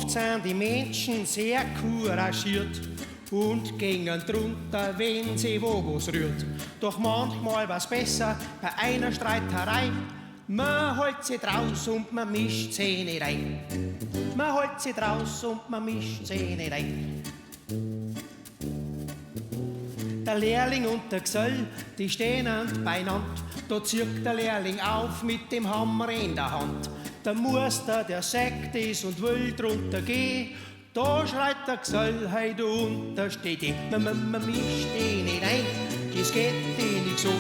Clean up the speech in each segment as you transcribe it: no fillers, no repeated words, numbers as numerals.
Oft sind die Menschen sehr couragiert und gingen drunter, wenn sie wo was rührt. Doch manchmal war's besser bei einer Streiterei. Man holt sie draus und man mischt sie nicht ein. Man holt sie draus und man mischt sie nicht ein. Der Lehrling und der Gesell, die stehen beieinander. Da zirkt der Lehrling auf mit dem Hammer in der Hand. Der Muster, der sagt es und will drunter gehen. Da schreit der Gesell, hey du Untersteht. Man mischt die nicht ein, das geht die nicht so.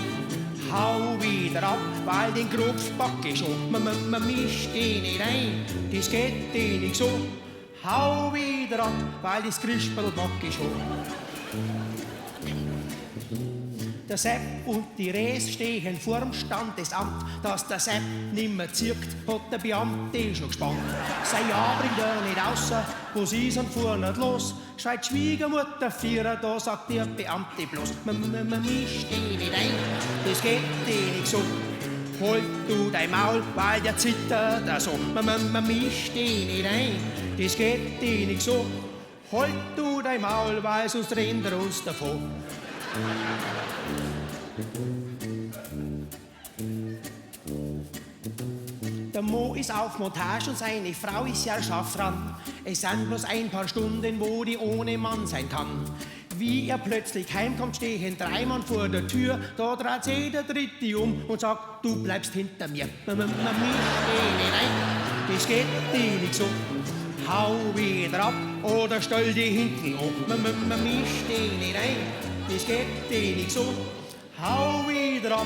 Hau wieder ab, weil den Kropf pack ich schon. Man mischt die nicht ein, das geht die nicht so. Hau wieder ab, weil das Krispel pack ich schon. Der Sepp und die Res stehen vorm Standesamt. Dass der Sepp nimmer zirkt, hat der Beamte schon gespannt. Sein Ja bringt er nicht außer, wo sie sind fuhr nicht los. Schreit Schwiegermutter Vierer, da sagt der Beamte bloß. Man mischt die nicht ein, das geht die nicht so. Halt du dein Maul, weil der zittert da so. Man mischt die nicht ein, das geht die nicht so. Halt du dein Maul, weil sonst rennt er uns davon. Der Mo ist auf Montage und seine Frau ist ja scharf dran. Es sind bloß ein paar Stunden, wo die ohne Mann sein kann. Wie er plötzlich heimkommt, stehen 3 Mann vor der Tür. Da dreht sich der Dritte um und sagt, du bleibst hinter mir. Man mischt die nicht ein, das geht die nicht so. Hau wieder ab oder stell die hinten um. Man mischt die nicht ein, das geht die nicht so. Hau wieder ab,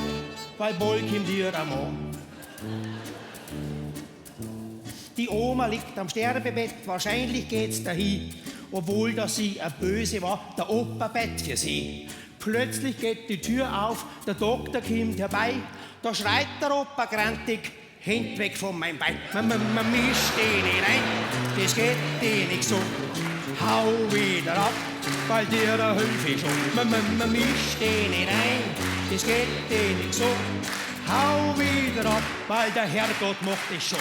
weil bald kommt dir der Mann. Die Oma liegt am Sterbebett, wahrscheinlich geht's dahin. Obwohl dass sie eine Böse war, der Opa bett für sie. Plötzlich geht die Tür auf, der Doktor kommt herbei. Da schreit der Opa grantig, Hände weg von meinem Bein. Man mischt die nicht ein, das geht die nicht so. Hau wieder ab, weil dir der Hilfe schon. Man mischt die nicht ein, das geht die nicht so. Hau wieder ab, weil der Herrgott macht es schon.